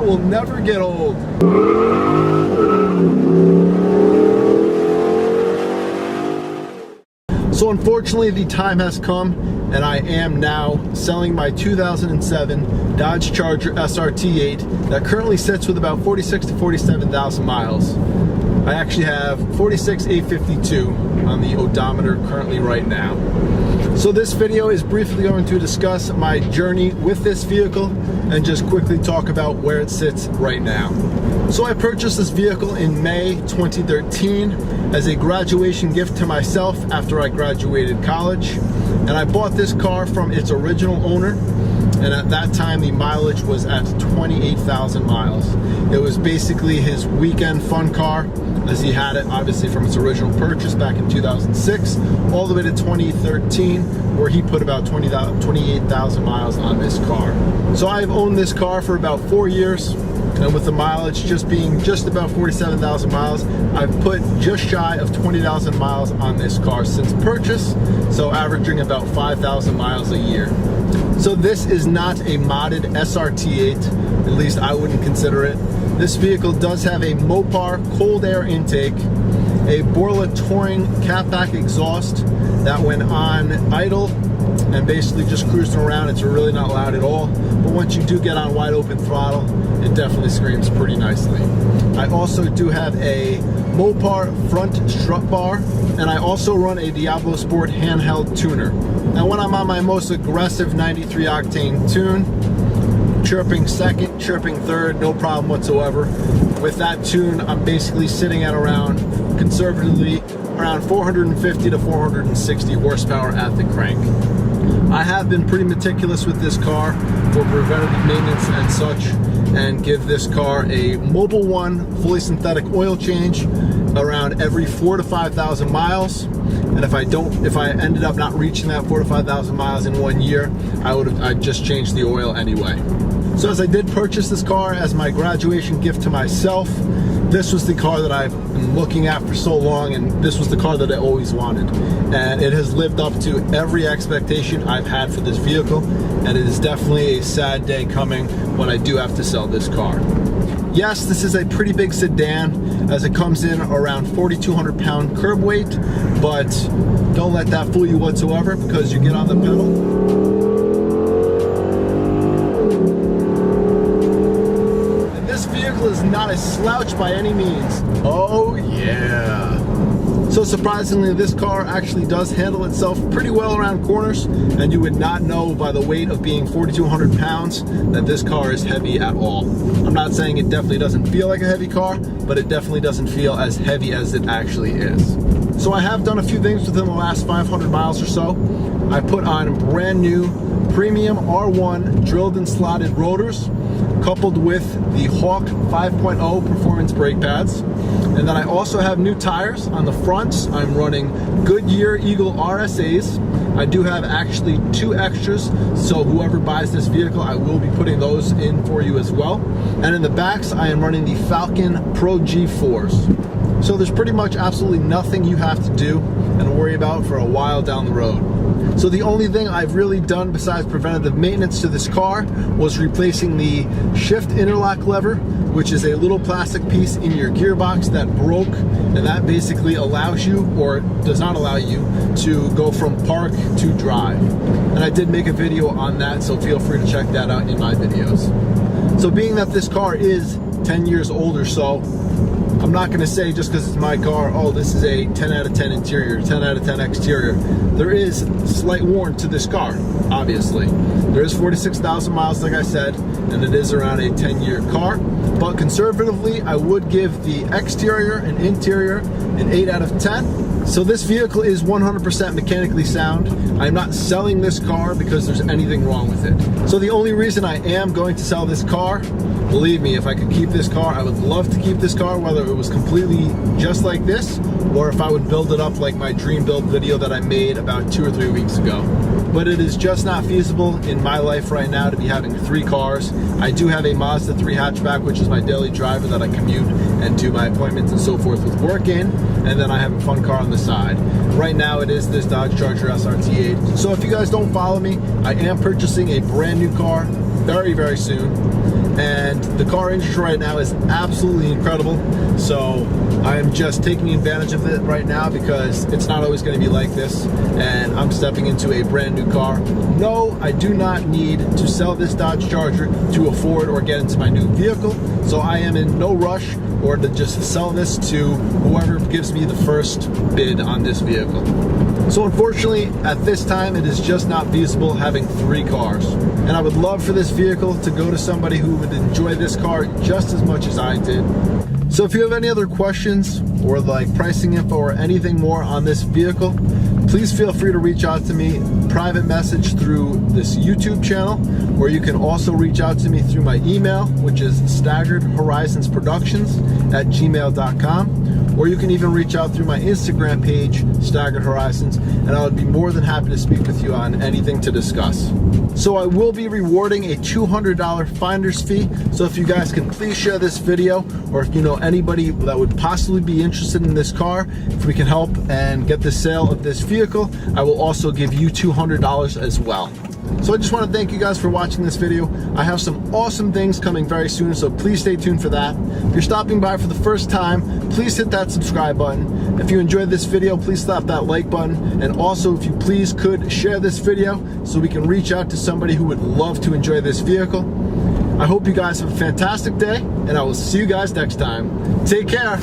will never get old. So unfortunately, the time has come, and I am now selling my 2007 Dodge Charger SRT8 that currently sits with about 46 to 47,000 miles. I actually have 46,852 on the odometer currently right now. So this video is briefly going to discuss my journey with this vehicle and just quickly talk about where it sits right now. So I purchased this vehicle in May 2013 as a graduation gift to myself after I graduated college. And I bought this car from its original owner, and at that time the mileage was at 28,000 miles. It was basically his weekend fun car, as he had it obviously from its original purchase back in 2006 all the way to 2013, where he put about 28,000 miles on this car. So I've owned this car for about 4 years, and with the mileage just being just about 47,000 miles, I've put just shy of 20,000 miles on this car since purchase, so averaging about 5,000 miles a year. So this is not a modded SRT8, at least I wouldn't consider it. This vehicle does have a Mopar cold air intake, a Borla Touring catback exhaust that when on idle and basically just cruising around, it's really not loud at all. But once you do get on wide open throttle, it definitely screams pretty nicely. I also do have a Mopar front strut bar, and I also run a Diablo Sport handheld tuner. Now when I'm on my most aggressive 93 octane tune, chirping second, chirping third, no problem whatsoever. With that tune, I'm basically sitting at around, conservatively, around 450 to 460 horsepower at the crank. I have been pretty meticulous with this car for preventative maintenance and such, and give this car a Mobil 1 fully synthetic oil change around every 4,000 to 5,000 miles. And if I ended up not reaching that 4,000 to 5,000 miles in 1 year, I'd just change the oil anyway. So as I did purchase this car as my graduation gift to myself, this was the car that I've been looking at for so long, and this was the car that I always wanted. And it has lived up to every expectation I've had for this vehicle, and it is definitely a sad day coming when I do have to sell this car. Yes, this is a pretty big sedan, as it comes in around 4,200 pound curb weight, but don't let that fool you whatsoever, because you get on the pedal, is not a slouch by any means. Oh yeah. So surprisingly, this car actually does handle itself pretty well around corners, and you would not know by the weight of being 4,200 pounds that this car is heavy at all. I'm not saying it definitely doesn't feel like a heavy car, but it definitely doesn't feel as heavy as it actually is. So I have done a few things within the last 500 miles or so. I put on brand new premium R1 drilled and slotted rotors, coupled with the Hawk 5.0 performance brake pads. And then I also have new tires on the fronts. I'm running Goodyear Eagle RSAs. I do have actually 2 extras, so whoever buys this vehicle, I will be putting those in for you as well. And in the backs, I am running the Falcon Pro G4s. So there's pretty much absolutely nothing you have to do and worry about for a while down the road. So the only thing I've really done besides preventative maintenance to this car was replacing the shift interlock lever, which is a little plastic piece in your gearbox that broke, and that basically allows you, or does not allow you, to go from park to drive. And I did make a video on that, so feel free to check that out in my videos. So being that this car is 10 years old or so, I'm not going to say just because it's my car, oh, this is a 10 out of 10 interior, 10 out of 10 exterior. There is slight warrant to this car, obviously. There is 46,000 miles, like I said, and it is around a 10-year car. But conservatively, I would give the exterior and interior an 8 out of 10. So this vehicle is 100% mechanically sound. I'm not selling this car because there's anything wrong with it. So the only reason I am going to sell this car, believe me, if I could keep this car, I would love to keep this car, whether it was completely just like this, or if I would build it up like my dream build video that I made about 2 or 3 weeks ago. But it is just not feasible in my life right now to be having 3 cars. I do have a Mazda 3 hatchback, which is my daily driver that I commute and do my appointments and so forth with work in, and then I have a fun car on the side. Right now it is this Dodge Charger SRT8. So if you guys don't follow me, I am purchasing a brand new car very, very soon. and the car industry right now is absolutely incredible. So I am just taking advantage of it right now because it's not always going to be like this, and I'm stepping into a brand new car. No, I do not need to sell this Dodge Charger to afford or get into my new vehicle, so I am in no rush or to just sell this to whoever gives me the first bid on this vehicle. So unfortunately, at this time, it is just not feasible having 3 cars. And I would love for this vehicle to go to somebody who would enjoy this car just as much as I did. So if you have any other questions or like pricing info or anything more on this vehicle, please feel free to reach out to me, private message through this YouTube channel, or you can also reach out to me through my email, which is staggeredhorizonsproductions@gmail.com. Or you can even reach out through my Instagram page, Staggered Horizons, and I would be more than happy to speak with you on anything to discuss. So I will be rewarding a $200 finder's fee. So if you guys can please share this video, or if you know anybody that would possibly be interested in this car, if we can help and get the sale of this vehicle, I will also give you $200 as well. So I just want to thank you guys for watching this video. I have some awesome things coming very soon, so please stay tuned for that. If you're stopping by for the first time, please hit that subscribe button. If you enjoyed this video, please slap that like button. And also, if you please could share this video so we can reach out to somebody who would love to enjoy this vehicle. I hope you guys have a fantastic day, and I will see you guys next time. Take care.